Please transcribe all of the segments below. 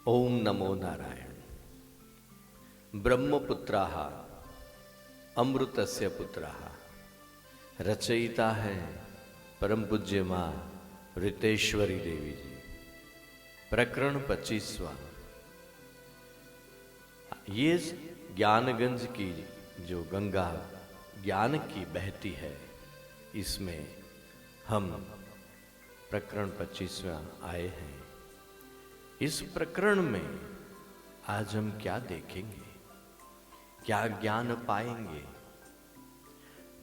ओम नमो नारायण। ब्रह्मपुत्राः अमृतस्य पुत्राः। रचयिता है परम पूज्य मां ऋतेश्वरी देवी जी। प्रकरण 25वां। ये ज्ञानगंज की जो गंगा ज्ञान की बहती है, इसमें हम प्रकरण 25वां आए हैं। इस प्रकरण में आज हम क्या देखेंगे, क्या ज्ञान पाएंगे?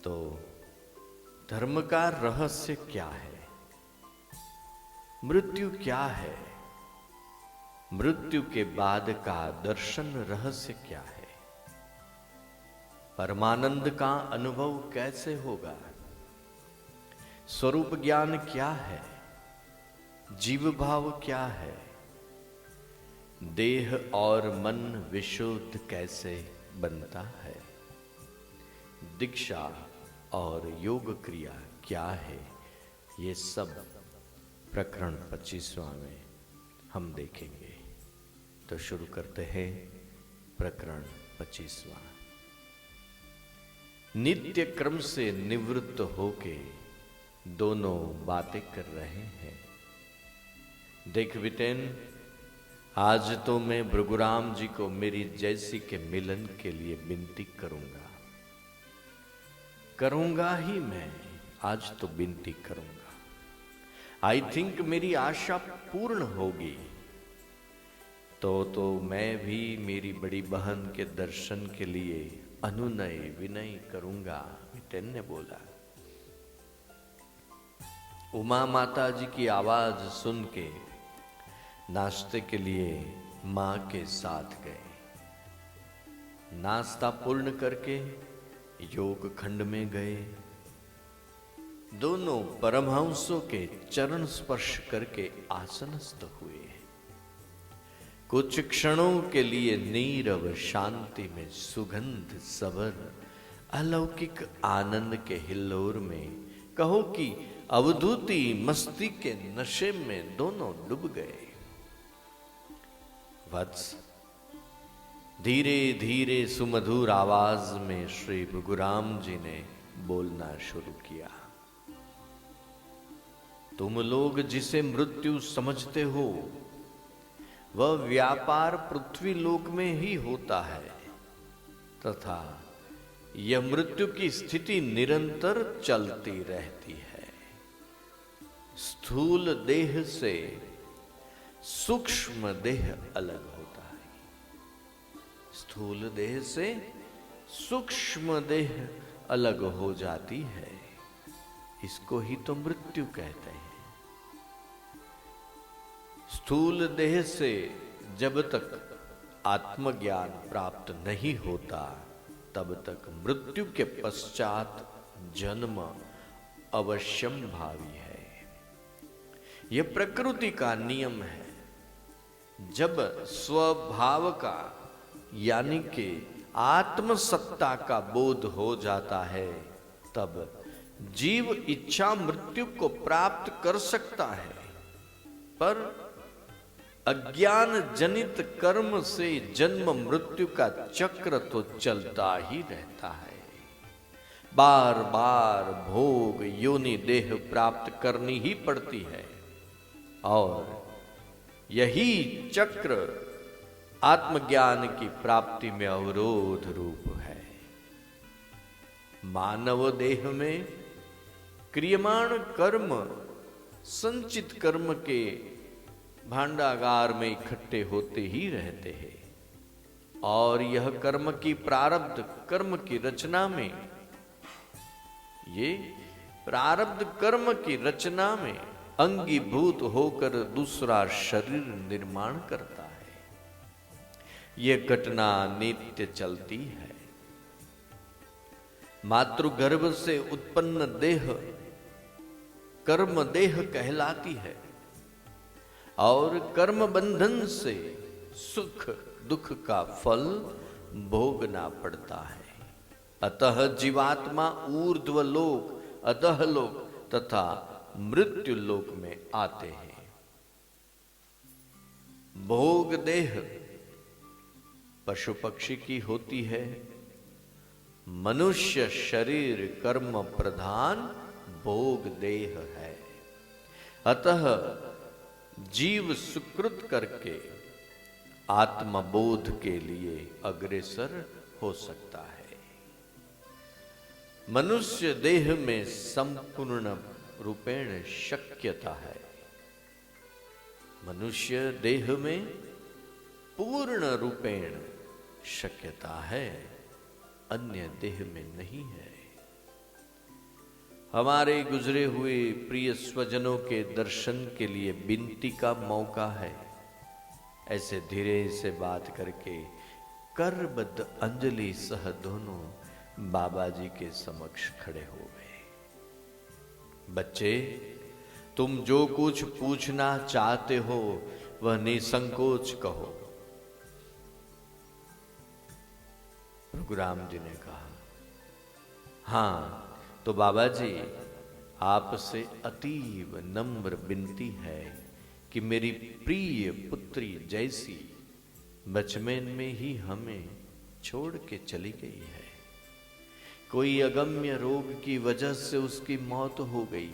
तो धर्म का रहस्य क्या है, मृत्यु क्या है, मृत्यु के बाद का दर्शन रहस्य क्या है, परमानंद का अनुभव कैसे होगा, स्वरूप ज्ञान क्या है, जीव भाव क्या है, देह और मन विशुद्ध कैसे बनता है, दीक्षा और योग क्रिया क्या है, ये सब प्रकरण 25वां में हम देखेंगे। तो शुरू करते हैं प्रकरण 25वां। नित्य क्रम से निवृत्त होके दोनों बातें कर रहे हैं। देख बिटेन, आज तो मैं भृगुराम जी को मेरी जैसी के मिलन के लिए विनती करूंगा ही मैं आज तो विनती करूंगा। आई थिंक मेरी आशा पूर्ण होगी तो मैं भी मेरी बड़ी बहन के दर्शन के लिए अनुनय विनय करूंगा, बिटेन ने बोला। उमा माता जी की आवाज सुन के नाश्ते के लिए मां के साथ गए। नाश्ता पूर्ण करके योग खंड में गए। दोनों परमहंसों के चरण स्पर्श करके आसनस्थ हुए। कुछ क्षणों के लिए नीरव शांति में सुगंध सबर अलौकिक आनंद के हिल्लोर में, कहो कि अवधूति मस्ती के नशे में दोनों डूब गए। वत्स, धीरे धीरे सुमधुर आवाज में श्री भृगुराम जी ने बोलना शुरू किया। तुम लोग जिसे मृत्यु समझते हो, वह व्यापार पृथ्वी लोक में ही होता है तथा यह मृत्यु की स्थिति निरंतर चलती रहती है। स्थूल देह से सूक्ष्म देह अलग होता है। स्थूल देह से सूक्ष्म देह अलग हो जाती है। इसको ही तो मृत्यु कहते हैं। स्थूल देह से जब तक आत्मज्ञान प्राप्त नहीं होता, तब तक मृत्यु के पश्चात जन्म अवश्यम भावी है। यह प्रकृति का नियम है। जब स्वभाव का यानी कि आत्मसत्ता का बोध हो जाता है, तब जीव इच्छा मृत्यु को प्राप्त कर सकता है, पर अज्ञान जनित कर्म से जन्म मृत्यु का चक्र तो चलता ही रहता है। बार बार भोग योनि देह प्राप्त करनी ही पड़ती है और यही चक्र आत्मज्ञान की प्राप्ति में अवरोध रूप है। मानव देह में क्रियमाण कर्म संचित कर्म के भांडागार में इकट्ठे होते ही रहते हैं और यह कर्म की प्रारब्ध कर्म की रचना में, ये प्रारब्ध कर्म की रचना में अंगीभूत होकर दूसरा शरीर निर्माण करता है। यह घटना नित्य चलती है। मातृगर्भ से उत्पन्न देह कर्म देह कहलाती है और कर्म बंधन से सुख दुख का फल भोगना पड़ता है। अतः जीवात्मा ऊर्ध्व लोक, अधः लोक तथा मृत्यु लोक में आते हैं। भोग देह पशु पक्षी की होती है, मनुष्य शरीर कर्म प्रधान भोग देह है। अतः जीव सुकृत करके आत्मबोध के लिए अग्रसर हो सकता है। मनुष्य देह में संपूर्ण रूपेण शक्यता है। मनुष्य देह में पूर्ण रूपेण शक्यता है, अन्य देह में नहीं है। हमारे गुजरे हुए प्रिय स्वजनों के दर्शन के लिए विनती का मौका है। ऐसे धीरे से बात करके करबद्ध अंजलि सह दोनों बाबा जी के समक्ष खड़े हो गए। बच्चे, तुम जो कुछ पूछना चाहते हो वह निसंकोच कहो। रघुराम जी ने कहा, हाँ तो बाबा जी, आपसे अतीव नम्र विनती है कि मेरी प्रिय पुत्री जैसी बचपन में ही हमें छोड़ के चली गई है। कोई अगम्य रोग की वजह से उसकी मौत हो गई,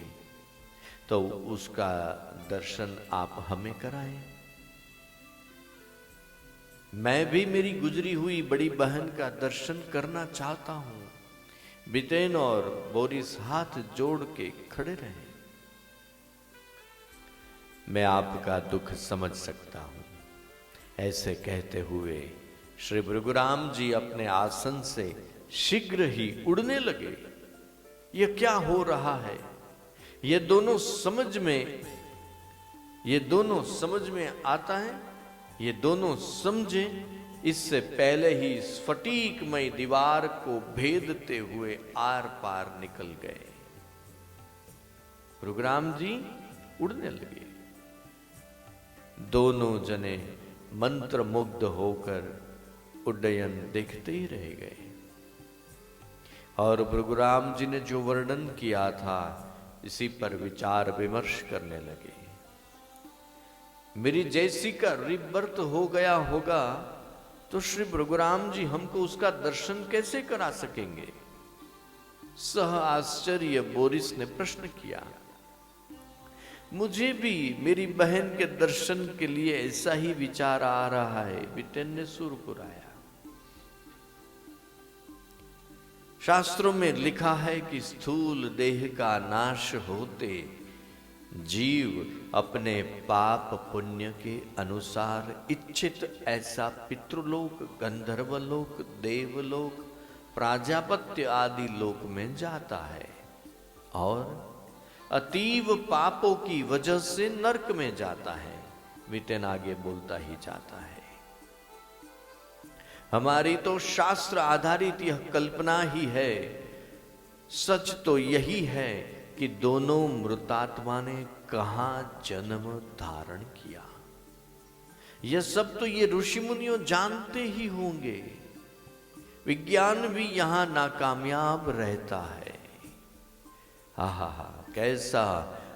तो उसका दर्शन आप हमें कराएं। मैं भी मेरी गुजरी हुई बड़ी बहन का दर्शन करना चाहता हूं। बितेन और बोरिस हाथ जोड़ के खड़े रहे। मैं आपका दुख समझ सकता हूं। ऐसे कहते हुए श्री भृगुराम जी अपने आसन से शीघ्र ही उड़ने लगे। यह क्या हो रहा है? ये दोनों समझ में आता है। ये दोनों समझे, इससे पहले ही स्फटिकमय दीवार को भेदते हुए आर पार निकल गए। भृगुराम जी उड़ने लगे। दोनों जने मंत्र मुग्ध होकर उड्डयन देखते ही रह गए। और भृगुराम जी ने जो वर्णन किया था, इसी पर विचार विमर्श करने लगे। मेरी जैसी का रिबर्थ हो गया होगा तो श्री भृगुराम जी हमको उसका दर्शन कैसे करा सकेंगे? सह आश्चर्य बोरिस ने प्रश्न किया। मुझे भी मेरी बहन के दर्शन के लिए ऐसा ही विचार आ रहा है, बिटेन ने सुर कुराया। शास्त्रों में लिखा है कि स्थूल देह का नाश होते जीव अपने पाप पुण्य के अनुसार इच्छित ऐसा पितृलोक, गंधर्वलोक, देवलोक, प्राजापत्य आदि लोक में जाता है और अतीव पापों की वजह से नरक में जाता है। विटेन आगे बोलता ही जाता है। हमारी तो शास्त्र आधारित यह कल्पना ही है। सच तो यही है कि दोनों मृतात्मा ने कहां जन्म धारण किया। यह सब तो ये ऋषि मुनियों जानते ही होंगे। विज्ञान भी यहां नाकामयाब रहता है। हा, कैसा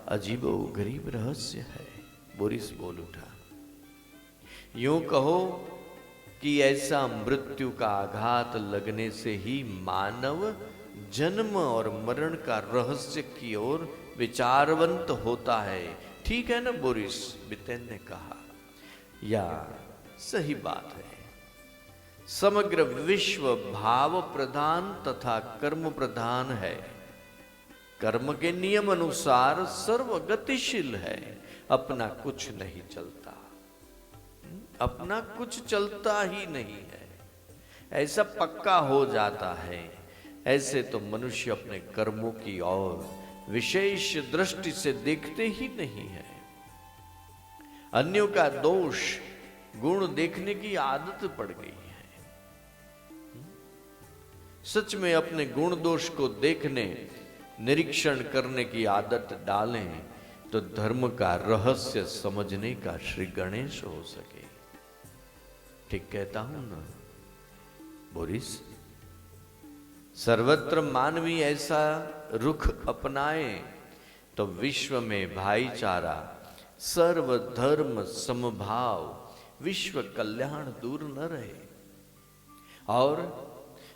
अजीबो गरीब रहस्य है। बोरिस बोल उठा। यूं कहो कि ऐसा मृत्यु का आघात लगने से ही मानव जन्म और मरण का रहस्य की ओर विचारवंत होता है। ठीक है ना बोरिस? बितेन ने कहा। या सही बात है। समग्र विश्व भाव प्रधान तथा कर्म प्रधान है। कर्म के नियम अनुसार सर्व गतिशील है। अपना कुछ नहीं चलता, अपना कुछ चलता ही नहीं है, ऐसा पक्का हो जाता है। ऐसे तो मनुष्य अपने कर्मों की ओर विशेष दृष्टि से देखते ही नहीं है। अन्यों का दोष गुण देखने की आदत पड़ गई है। सच में अपने गुण दोष को देखने, निरीक्षण करने की आदत डालें तो धर्म का रहस्य समझने का श्री गणेश हो सके। ठीक कहता हूं ना बोरिस? सर्वत्र मानवी ऐसा रुख अपनाए तो विश्व में भाईचारा, सर्वधर्म समभाव विश्व कल्याण दूर न रहे। और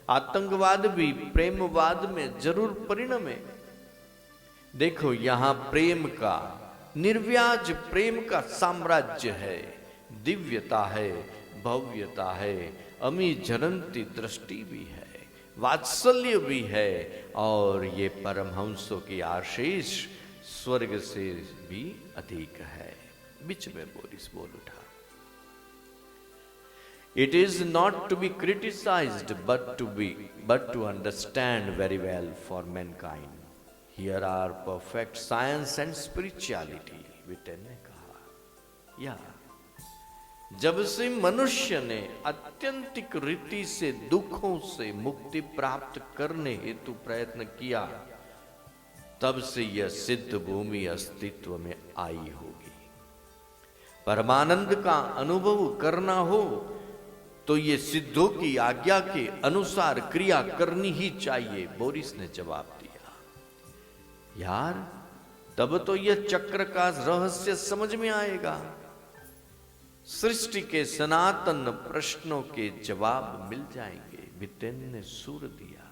आतंकवाद भी प्रेमवाद में जरूर परिणमे। देखो यहां प्रेम का, निर्व्याज प्रेम का साम्राज्य है, दिव्यता है, भव्यता है, अमी झरंती दृष्टि भी है, वात्सल्य भी है, और ये परमहंसों की आशीष स्वर्ग से भी अधिक है। बीच में बोरिस बोल उठा, It is not to be criticized, but to understand very well for mankind. Here are perfect science and spirituality. विटेन ने कहा, या जब से मनुष्य ने अत्यंतिक रीति से दुखों से मुक्ति प्राप्त करने हेतु प्रयत्न किया, तब से यह सिद्ध भूमि अस्तित्व में आई होगी। परमानंद का अनुभव करना हो तो ये सिद्धों की आज्ञा के अनुसार क्रिया करनी ही चाहिए, बोरिस ने जवाब दिया। यार तब तो यह चक्र का रहस्य समझ में आएगा, सृष्टि के सनातन प्रश्नों के जवाब मिल जाएंगे। विटेन ने सूर दिया,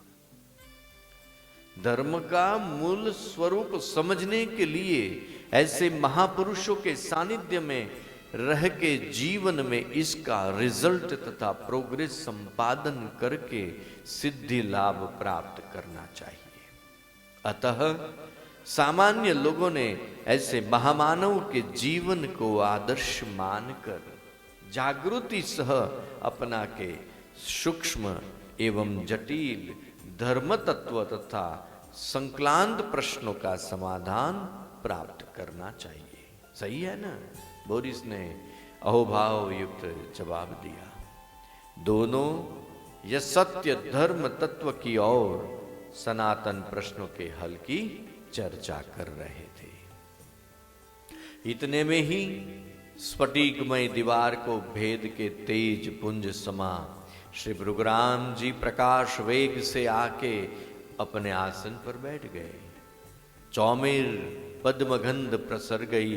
धर्म का मूल स्वरूप समझने के लिए ऐसे महापुरुषों के सानिध्य में रह के जीवन में इसका रिजल्ट तथा प्रोग्रेस संपादन करके सिद्धि लाभ प्राप्त करना चाहिए। अतः सामान्य लोगों ने ऐसे महामानव के जीवन को आदर्श मानकर जागृति सह अपना के सूक्ष्म एवं जटिल धर्म तत्व तथा संक्लांत प्रश्नों का समाधान प्राप्त करना चाहिए। सही है ना? बोरिस ने अहोभाव युक्त जवाब दिया। दोनों यह सत्य धर्म तत्व की और सनातन प्रश्नों के हल की चर्चा कर रहे थे। इतने में ही स्फटिकमय दीवार को भेद के तेज पुंज समा श्री भृगुराम जी प्रकाश वेग से आके अपने आसन पर बैठ गए। चौमेर पद्मगंध प्रसर गई।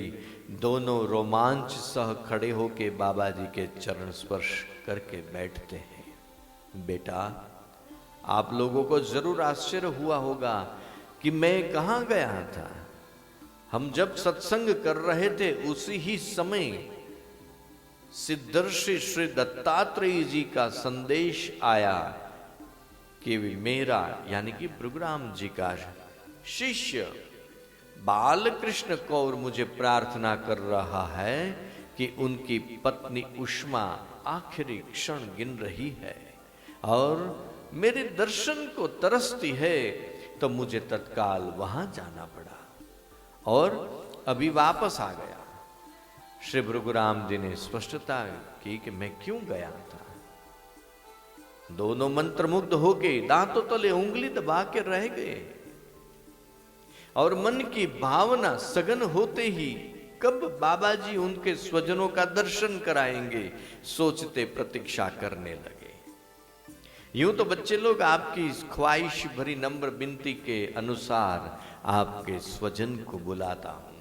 दोनों रोमांच सह खड़े होके बाबा जी के चरण स्पर्श करके बैठते हैं। बेटा, आप लोगों को जरूर आश्चर्य हुआ होगा कि मैं कहाँ गया था। हम जब सत्संग कर रहे थे उसी ही समय सिद्धर्षि श्री दत्तात्रेय जी का संदेश आया कि मेरा यानी कि भृगुराम जी का शिष्य बालकृष्ण कौर मुझे प्रार्थना कर रहा है कि उनकी पत्नी उष्मा आखिरी क्षण गिन रही है और मेरे दर्शन को तरसती है, तो मुझे तत्काल वहां जाना पड़ा और अभी वापस आ गया। श्री भृगुराम जी ने स्पष्टता की कि मैं क्यों गया था। दोनों मंत्रमुग्ध होके दांतों तले उंगली दबा के रह गए और मन की भावना सघन होते ही कब बाबा जी उनके स्वजनों का दर्शन कराएंगे सोचते प्रतीक्षा करने लगे। यूं तो बच्चे लोग आपकी इस ख्वाहिश भरी नम्र विनती के अनुसार आपके स्वजन को बुलाता हूं।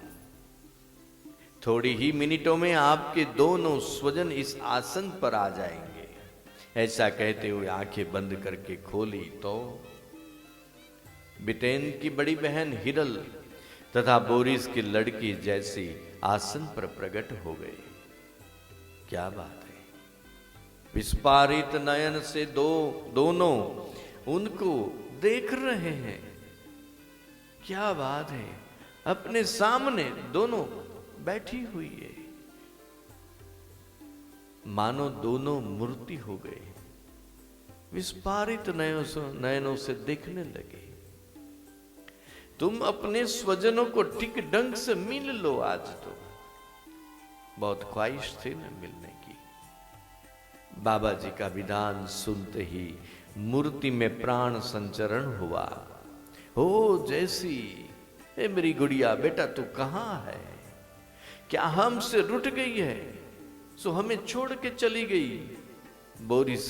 थोड़ी ही मिनटों में आपके दोनों स्वजन इस आसन पर आ जाएंगे। ऐसा कहते हुए आंखें बंद करके खोली तो बिटेन की बड़ी बहन हिरल तथा बोरिस की लड़की जैसी आसन पर प्रकट हो गई। क्या बात है! विस्फारित नयन से दोनों उनको देख रहे हैं। क्या बात है! अपने सामने दोनों बैठी हुई है, मानो दोनों मूर्ति हो गए। विस्फारित नयनों से देखने लगे। तुम अपने स्वजनों को ठीक ढंग से मिल लो। आज तो बहुत ख्वाहिश थी न मिलने की। बाबा जी का विधान सुनते ही मूर्ति में प्राण संचरण हुआ। हो जैसी, ए मेरी गुड़िया, बेटा तू कहाँ है? क्या हमसे रुठ गई है सो हमें छोड़ के चली गई? बोरिस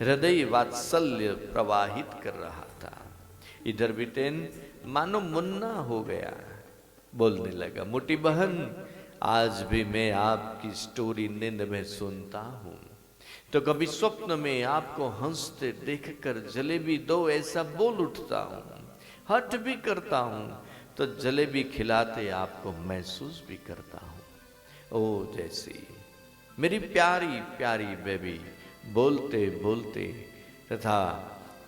हृदय वात्सल्य प्रवाहित कर रहा था। इधर बिटेन मानो मुन्ना हो गया, बोलने लगा, मोटी बहन आज भी मैं आपकी स्टोरी नींद में सुनता हूं, तो कभी स्वप्न में आपको हंसते देखकर जलेबी दो ऐसा बोल उठता हूं, हट भी करता हूं तो जलेबी खिलाते आपको महसूस भी करता हूं। ओ जैसी मेरी प्यारी प्यारी बेबी, बोलते बोलते तथा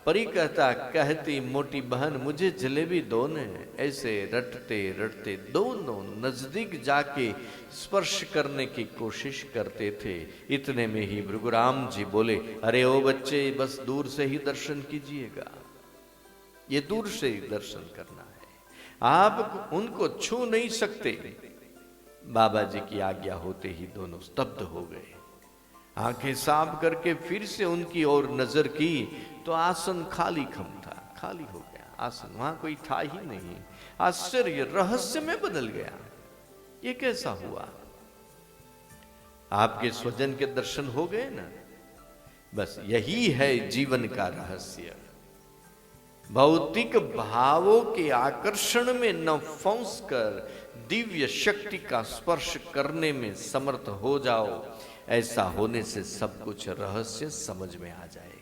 परी कहता कहती मोटी बहन मुझे जलेबी दो ने, ऐसे रटते रटते दोनों नजदीक जाके स्पर्श करने की कोशिश करते थे। इतने में ही भृगुराम जी बोले, अरे ओ बच्चे, बस दूर से ही दर्शन कीजिएगा, ये दूर से ही दर्शन करना है, आप उनको छू नहीं सकते। बाबा जी की आज्ञा होते ही दोनों स्तब्ध हो गए। आंखें साफ करके फिर से उनकी ओर नजर की तो आसन खाली खम था, खाली हो गया आसन, वहां कोई था ही नहीं। आश्चर्य रहस्य में बदल गया, ये कैसा हुआ? आपके स्वजन के दर्शन हो गए ना, बस यही है जीवन का रहस्य। भौतिक भावों के आकर्षण में न फंस कर दिव्य शक्ति का स्पर्श करने में समर्थ हो जाओ, ऐसा होने से सब कुछ रहस्य समझ में आ जाएगा।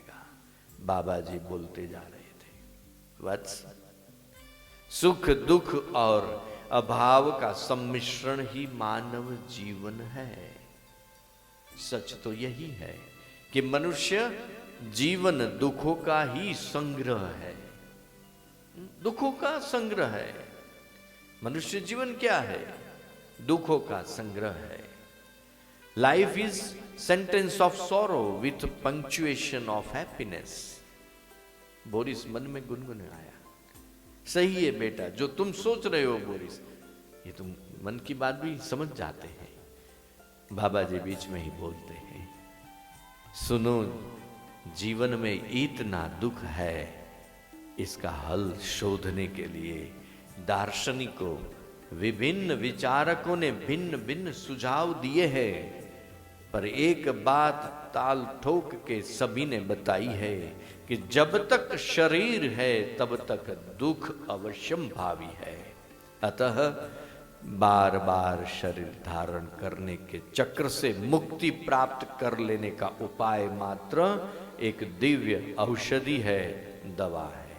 बाबा जी बोलते जा रहे थे, वत्स, सुख दुख और अभाव का सम्मिश्रण ही मानव जीवन है। सच तो यही है कि मनुष्य जीवन दुखों का ही संग्रह है, दुखों का संग्रह है। मनुष्य जीवन क्या है? दुखों का संग्रह है। Life is sentence of sorrow with punctuation of happiness. Boris मन में गुनगुनाया, सही है बेटा जो तुम सोच रहे हो बोरिस, ये तुम मन की बात भी समझ जाते हैं। बाबा जी बीच में ही बोलते हैं, सुनो, जीवन में इतना दुख है, इसका हल शोधने के लिए दार्शनिकों, विभिन्न विचारकों ने भिन्न भिन्न सुझाव दिए हैं, पर एक बात ताल ठोक के सभी ने बताई है कि जब तक शरीर है तब तक दुख अवश्यंभावी है। अतः बार बार शरीर धारण करने के चक्र से मुक्ति प्राप्त कर लेने का उपाय मात्र एक दिव्य औषधि है, दवा है।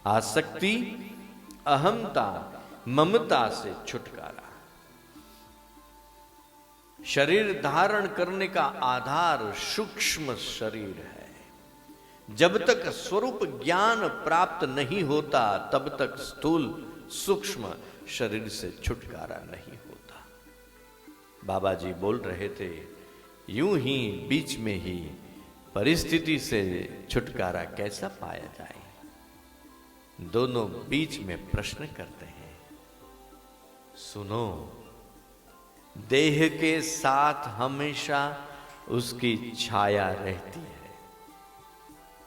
आसक्ति, अहंता, ममता से छुटकारा। शरीर धारण करने का आधार सूक्ष्म शरीर है। जब तक स्वरूप ज्ञान प्राप्त नहीं होता तब तक स्थूल सूक्ष्म शरीर से छुटकारा नहीं होता। बाबा जी बोल रहे थे, यूं ही बीच में ही परिस्थिति से छुटकारा कैसा पाया जाए। दोनों बीच में प्रश्न करते हैं। सुनो, देह के साथ हमेशा उसकी छाया रहती है,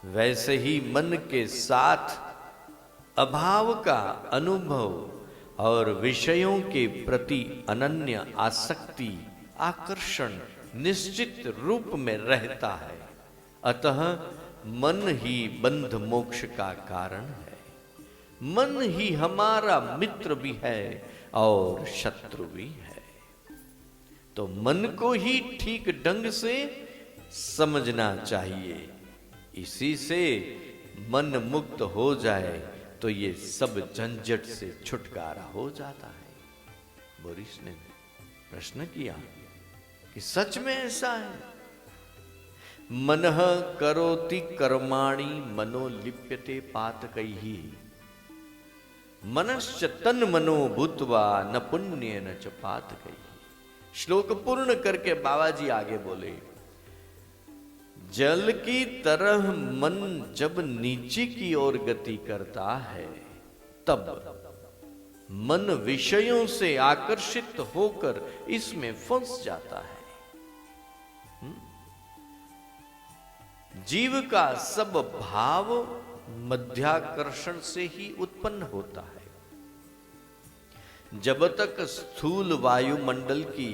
वैसे ही मन के साथ अभाव का अनुभव और विषयों के प्रति अनन्य आसक्ति, आकर्षण निश्चित रूप में रहता है। अतः मन ही बंध मोक्ष का कारण है। मन ही हमारा मित्र भी है और शत्रु भी है। तो मन को ही ठीक ढंग से समझना चाहिए। इसी से मन मुक्त हो जाए तो ये सब झंझट से छुटकारा हो जाता है। बोरिस ने प्रश्न किया कि सच में ऐसा है? मनः करोति कर्माणि मनो लिप्यते पातकैहि, मनश्च तन मनो भूत्वा न पुण्य न च पातकैहि। श्लोक पूर्ण करके बाबा जी आगे बोले, जल की तरह मन जब नीचे की ओर गति करता है तब मन विषयों से आकर्षित होकर इसमें फंस जाता है। जीव का सब भाव मध्याकर्षण से ही उत्पन्न होता है। जब तक स्थूल वायुमंडल की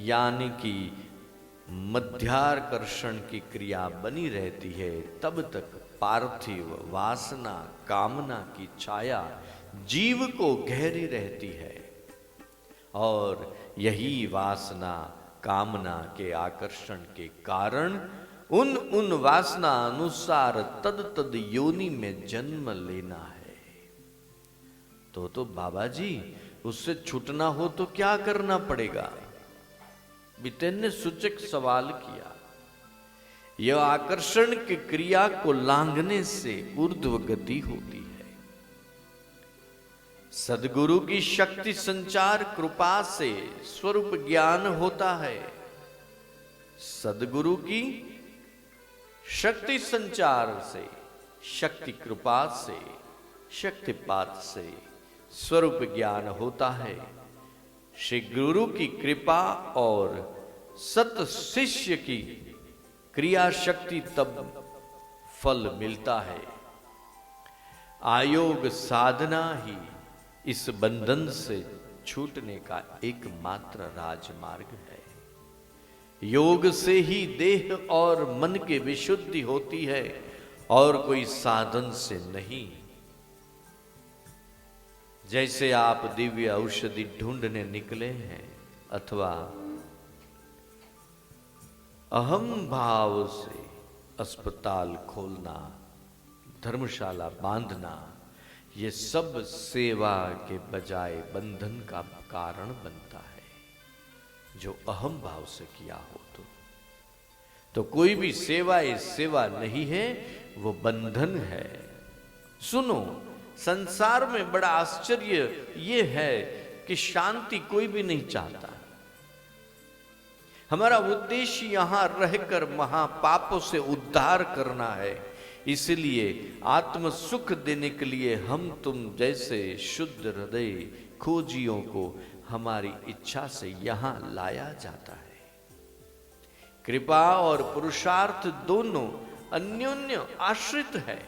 यानी कि मध्याकर्षण की क्रिया बनी रहती है, तब तक पार्थिव वासना कामना की छाया जीव को घेरी रहती है और यही वासना कामना के आकर्षण के कारण उन वासना अनुसार तद तद योनि में जन्म लेना है। तो बाबा जी उससे छूटना हो तो क्या करना पड़ेगा? बितेन ने सूचक सवाल किया। यह आकर्षण की क्रिया को लांघने से ऊर्ध्व गति होती है। सदगुरु की शक्ति संचार कृपा से स्वरूप ज्ञान होता है। सदगुरु की शक्ति संचार से, शक्ति कृपा से, शक्तिपात से स्वरूप ज्ञान होता है। श्री गुरु की कृपा और सत शिष्य की क्रिया शक्ति तब फल मिलता है। आयोग साधना ही इस बंधन से छूटने का एकमात्र राजमार्ग है। योग से ही देह और मन की विशुद्धि होती है और कोई साधन से नहीं। जैसे आप दिव्य औषधि ढूंढने निकले हैं अथवा अहम भाव से अस्पताल खोलना, धर्मशाला बांधना, ये सब सेवा के बजाय बंधन का कारण बनता है। जो अहम भाव से किया हो तो कोई भी सेवा ये सेवा नहीं है, वो बंधन है। सुनो, संसार में बड़ा आश्चर्य ये है कि शांति कोई भी नहीं चाहता। हमारा उद्देश्य यहां रहकर महापापों से उद्धार करना है। इसलिए आत्म सुख देने के लिए हम तुम जैसे शुद्ध हृदय खोजियों को हमारी इच्छा से यहां लाया जाता है। कृपा और पुरुषार्थ दोनों अन्योन्य आश्रित है।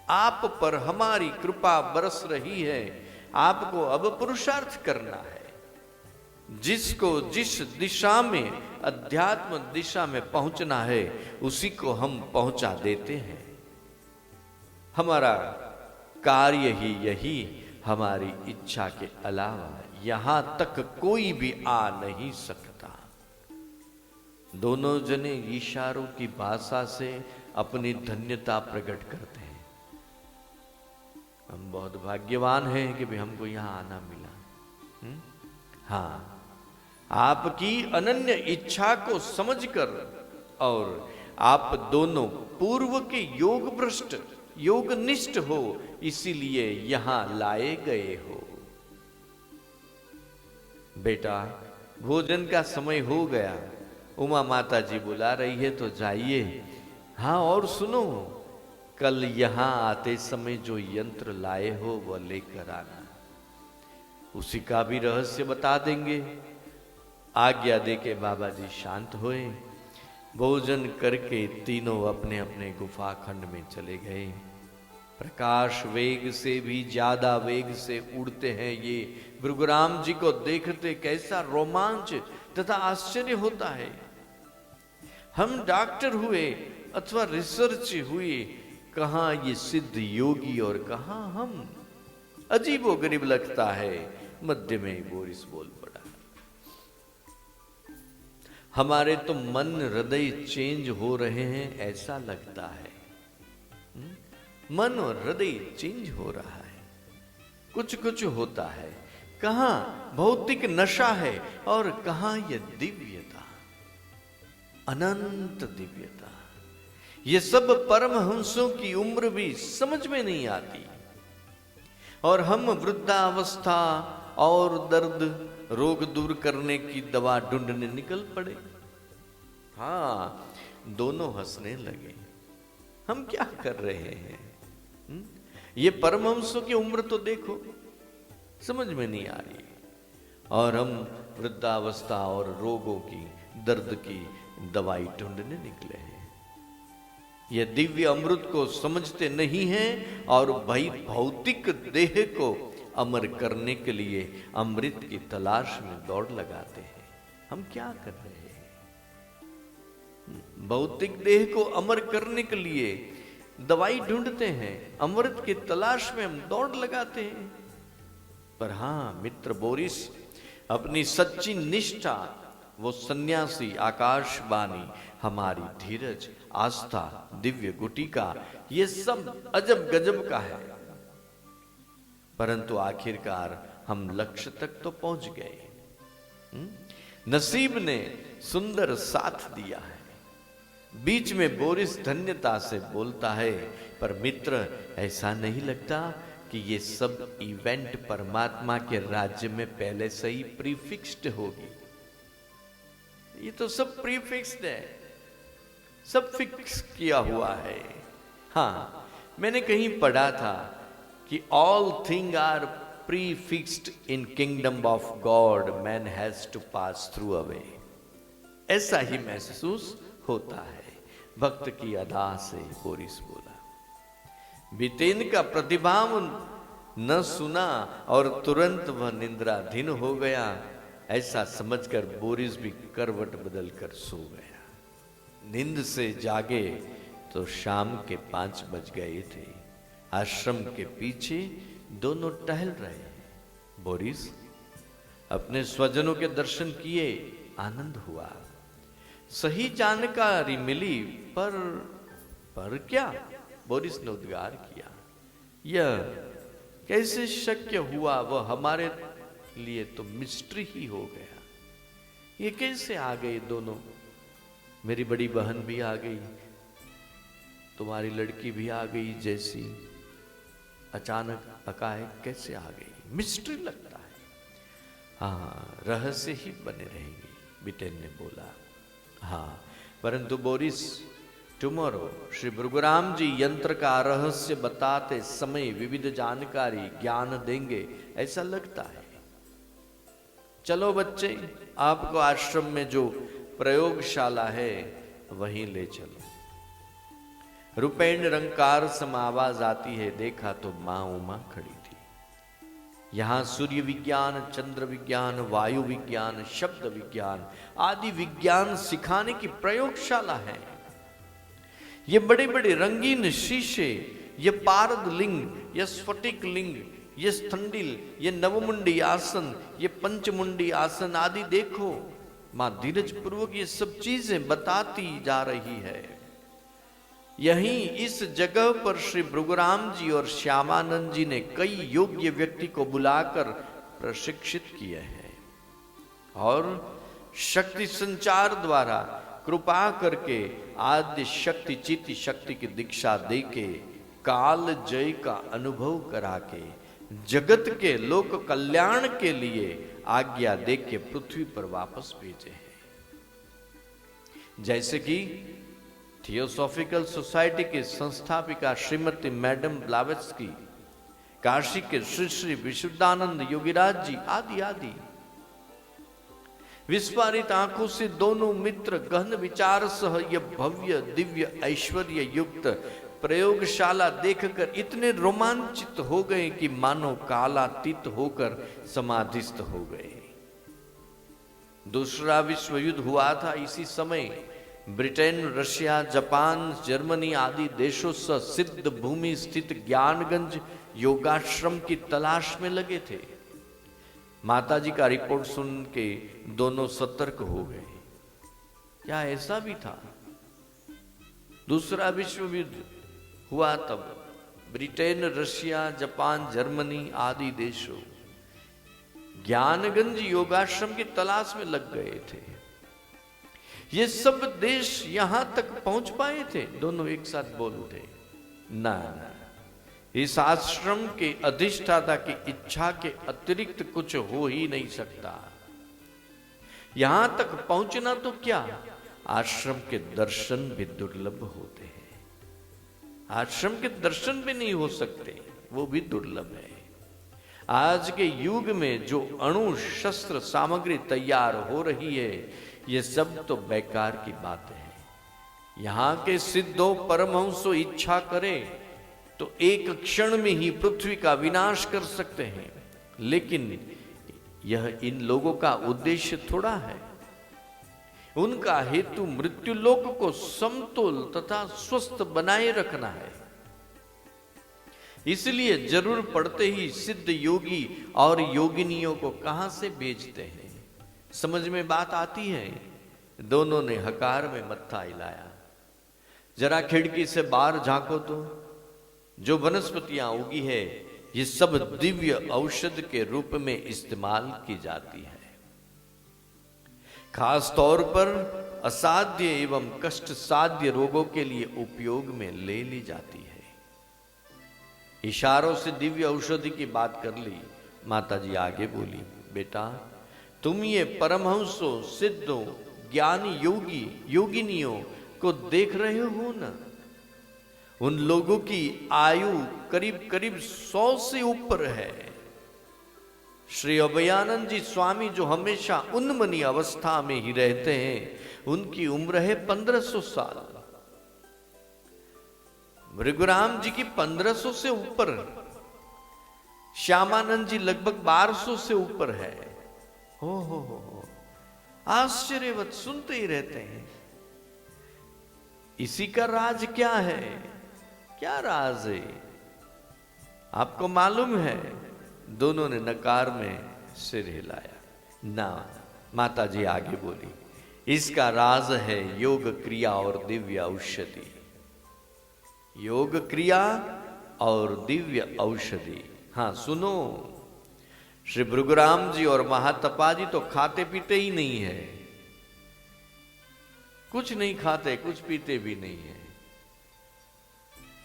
आप पर हमारी कृपा बरस रही है, आपको अब पुरुषार्थ करना है। जिसको जिस दिशा में, अध्यात्म दिशा में पहुंचना है, उसी को हम पहुंचा देते हैं। हमारा कार्य ही यही, हमारी इच्छा के अलावा यहां तक कोई भी आ नहीं सकता। दोनों जने इशारों की भाषा से अपनी धन्यता प्रकट करते हैं। हम बहुत भाग्यवान हैं कि भी हमको यहां आना मिला। हाँ, आपकी अनन्य इच्छा को समझकर और आप दोनों पूर्व के योग भ्रष्ट, योग निष्ठ हो, इसीलिए यहां लाए गए हो। बेटा, भोजन का समय हो गया, उमा माता जी बुला रही है तो जाइए। हाँ, और सुनो, कल यहां आते समय जो यंत्र लाए हो वह लेकर आना, उसी का भी रहस्य बता देंगे। आज्ञा देके बाबा जी शांत हुए। भोजन करके तीनों अपने अपने गुफा खंड में चले गए। प्रकाश वेग से भी ज्यादा वेग से उड़ते हैं ये। भृगुराम जी को देखते कैसा रोमांच तथा आश्चर्य होता है। हम डॉक्टर हुए अथवा रिसर्च हुए, कहां ये सिद्ध योगी और कहां हम। अजीबो गरीब लगता है। मध्य में ही बोरिस बोल पड़ा। हमारे तो मन हृदय चेंज हो रहे हैं ऐसा लगता है। मन और हृदय चेंज हो रहा है, कुछ कुछ होता है। कहां भौतिक नशा है और कहां यह दिव्यता, अनंत दिव्यता। ये सब परमहंसों की उम्र भी समझ में नहीं आती और हम वृद्धावस्था और दर्द रोग दूर करने की दवा ढूंढने निकल पड़े। हाँ, दोनों हंसने लगे। हम क्या कर रहे हैं? ये परमहंसों की उम्र तो देखो, समझ में नहीं आ रही। और हम वृद्धावस्था और रोगों की, दर्द की दवाई ढूंढने निकले हैं। ये दिव्य अमृत को समझते नहीं हैं और भाई भौतिक देह को अमर करने के लिए अमृत की तलाश में दौड़ लगाते हैं। हम क्या कर रहे हैं? भौतिक देह को अमर करने के लिए दवाई ढूंढते हैं, अमृत की तलाश में हम दौड़ लगाते हैं। पर हाँ मित्र बोरिस, अपनी सच्ची निष्ठा, वो सन्यासी, आकाशवाणी, हमारी धीरज, आस्था, दिव्य गुटिका, ये सब अजब गजब का है। परंतु आखिरकार हम लक्ष्य तक तो पहुंच गए। नसीब ने सुंदर साथ दिया है। बीच में बोरिस धन्यता से बोलता है, पर मित्र ऐसा नहीं लगता कि ये सब इवेंट परमात्मा के राज्य में पहले से ही प्रीफिक्स्ड होगी? ये तो सब प्रीफिक्स्ड है, सब फिक्स किया हुआ है। हाँ, मैंने कहीं पढ़ा था कि all thing are prefixed in kingdom of God, man has to pass through away. ऐसा ही महसूस होता है। भक्त की अदा से बोरिस बोला। बितेन का प्रतिभाव न सुना और तुरंत वह निंद्राधीन हो गया। ऐसा समझकर बोरिस भी करवट बदल कर सो गया। नींद से जागे तो शाम के 5 बज गए थे। आश्रम के पीछे दोनों टहल रहे। बोरिस अपने स्वजनों के दर्शन किए, आनंद हुआ। सही जानकारी मिली, पर क्या? बोरिस ने उद्गार किया, यह कैसे शक्य हुआ? वह हमारे लिए तो मिस्ट्री ही हो गया। ये कैसे आ गए दोनों? मेरी बड़ी बहन भी आ गई, तुम्हारी लड़की भी आ गई, जैसी अचानक अकाएक कैसे आ गई? मिस्ट्री लगता है। हाँ, रहस्य ही बने रहेंगे, बिटेन ने बोला। हाँ, परंतु बोरिस, टुमारो श्री भृगुराम जी यंत्र का रहस्य बताते समय विविध जानकारी, ज्ञान देंगे, ऐसा लगता है। चलो बच्चे, आपको आश्रम में जो प्रयोगशाला है वहीं ले चलो। रुपेण रंकार सम आवाज आती है। देखा तो मां उमा खड़ी थी। यहां सूर्य विज्ञान, चंद्र विज्ञान, वायु विज्ञान, शब्द विज्ञान आदि विज्ञान सिखाने की प्रयोगशाला है। ये बड़े बड़े रंगीन शीशे, ये पारद लिंग, ये स्फटिक लिंग, ये स्थंडिल, ये नवमुंडी आसन, ये पंचमुंडी आसन आदि देखो। मां धीरज पूर्वक ये सब चीजें बताती जा रही है। यहीं इस जगह पर श्री भृगुराम जी और श्यामानंद जी ने कई योग्य व्यक्ति को बुलाकर प्रशिक्षित किए हैं और शक्ति संचार द्वारा कृपा करके आद्य शक्ति चित्त शक्ति की दीक्षा देके काल जय का अनुभव करा के जगत के लोक कल्याण के लिए आज्ञा दे के पृथ्वी पर वापस भेजे हैं। जैसे कि थियोसॉफिकल सोसाइटी की संस्थापिका श्रीमती मैडम ब्लावेट्स्की, काशी के श्री श्री विशुद्धानंद योगीराज जी आदि आदि। विस्फारित आंखों से दोनों मित्र गहन विचार सह यह भव्य दिव्य ऐश्वर्य युक्त प्रयोगशाला देखकर इतने रोमांचित हो गए कि मानो कालातीत होकर समाधिस्थ हो गए। दूसरा विश्व युद्ध हुआ था इसी समय। ब्रिटेन, रशिया, जापान, जर्मनी आदि देशों से सिद्ध भूमि स्थित ज्ञानगंज योगाश्रम की तलाश में लगे थे। माताजी का रिपोर्ट सुन के दोनों सतर्क हो गए। क्या ऐसा भी था? दूसरा विश्व युद्ध हुआ तब ब्रिटेन, रशिया, जापान, जर्मनी आदि देशों ज्ञानगंज योगाश्रम की तलाश में लग गए थे। ये सब देश यहां तक पहुंच पाए थे? दोनों एक साथ बोल उठे, ना, इस आश्रम के अधिष्ठाता की इच्छा के अतिरिक्त कुछ हो ही नहीं सकता। यहां तक पहुंचना तो क्या, आश्रम के दर्शन भी दुर्लभ होते हैं। आश्रम के दर्शन भी नहीं हो सकते, वो भी दुर्लभ है। आज के युग में जो अणु शस्त्र सामग्री तैयार हो रही है, ये सब तो बेकार की बात है। यहां के सिद्धों परमहंसों इच्छा करें तो एक क्षण में ही पृथ्वी का विनाश कर सकते हैं, लेकिन यह इन लोगों का उद्देश्य थोड़ा है। उनका हेतु मृत्युलोक को समतोल तथा स्वस्थ बनाए रखना है। इसलिए जरूर पड़ते ही सिद्ध योगी और योगिनियों को कहां से भेजते हैं। समझ में बात आती है? दोनों ने हकार में मत्था हिलाया। जरा खिड़की से बाहर झांको तो जो वनस्पतियां उगी है ये सब दिव्य औषध के रूप में इस्तेमाल की जाती है। खास तौर पर असाध्य एवं कष्ट साध्य रोगों के लिए उपयोग में ले ली जाती है। इशारों से दिव्य औषधि की बात कर ली। माता जी आगे बोली, बेटा तुम ये परमहंसों, सिद्धों, ज्ञानी, योगी, योगिनियों को देख रहे हो ना? उन लोगों की आयु करीब करीब 100 से ऊपर है। श्री अभयानंद जी स्वामी जो हमेशा उन्मनी अवस्था में ही रहते हैं, उनकी उम्र है 1500 साल। भृगुराम जी की 1500 से ऊपर, श्यामानंद जी लगभग 1200 से ऊपर है। हो आश्चर्यवत सुनते ही रहते हैं। इसी का राज क्या है? क्या राज है आपको मालूम है? दोनों ने नकार में सिर हिलाया। ना, माता जी आगे बोली, इसका राज है योग क्रिया और दिव्य औषधि। योग क्रिया और दिव्य औषधि। हाँ सुनो, श्री भृगुराम जी और महातपा जी तो खाते पीते ही नहीं है, कुछ नहीं खाते, कुछ पीते भी नहीं है,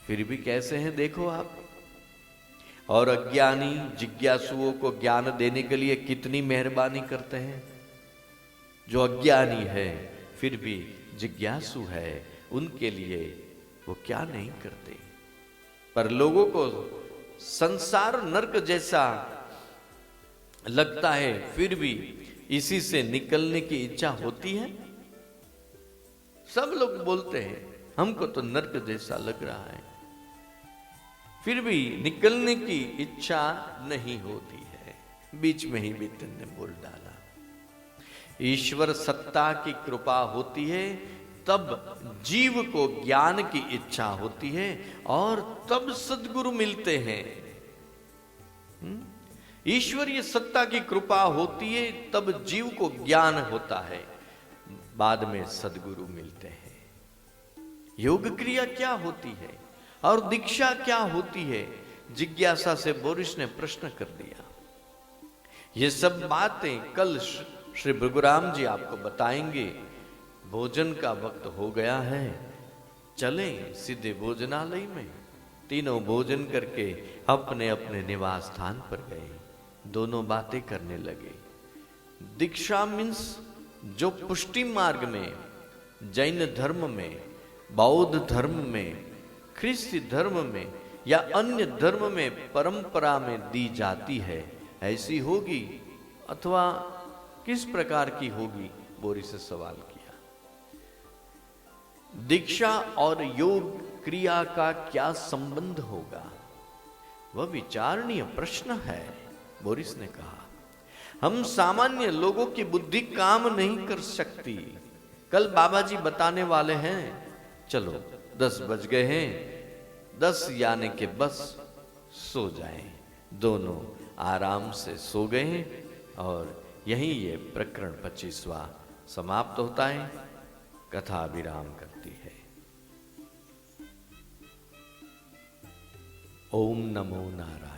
फिर भी कैसे हैं देखो आप। और अज्ञानी जिज्ञासुओं को ज्ञान देने के लिए कितनी मेहरबानी करते हैं। जो अज्ञानी है फिर भी जिज्ञासु है, उनके लिए वो क्या नहीं करते। पर लोगों को संसार नरक जैसा लगता है, फिर भी इसी से निकलने की इच्छा होती है। सब लोग बोलते हैं हमको तो नरक जैसा लग रहा है, फिर भी निकलने की इच्छा नहीं होती है। बीच में ही बिपिन ने बोल डाला, ईश्वर सत्ता की कृपा होती है तब जीव को ज्ञान की इच्छा होती है और तब सद्गुरु मिलते हैं। ईश्वरीय सत्ता की कृपा होती है तब जीव को ज्ञान होता है, बाद में सद्गुरु मिलते हैं। योग क्रिया क्या होती है और दीक्षा क्या होती है? जिज्ञासा से बोरिस ने प्रश्न कर दिया। ये सब बातें कल श्री भृगुराम जी आपको बताएंगे। भोजन का वक्त हो गया है, चलें सीधे भोजनालय में। तीनों भोजन करके अपने अपने निवास स्थान पर गए। दोनों बातें करने लगे। दीक्षा मीन्स जो पुष्टि मार्ग में, जैन धर्म में, बौद्ध धर्म में, ख्रिस्ती धर्म में या अन्य धर्म में परंपरा में दी जाती है, ऐसी होगी अथवा किस प्रकार की होगी? बोरी से सवाल किया। दीक्षा और योग क्रिया का क्या संबंध होगा? वह विचारणीय प्रश्न है। बोरिस ने कहा, हम सामान्य लोगों की बुद्धि काम नहीं कर सकती। कल बाबा जी बताने वाले हैं। चलो 10 बज गए हैं, 10 यानी के बस सो जाएं। दोनों आराम से सो गए हैं और यहीं ये प्रकरण 25वां समाप्त होता है। कथा विराम करती है। ओम नमो नारायण।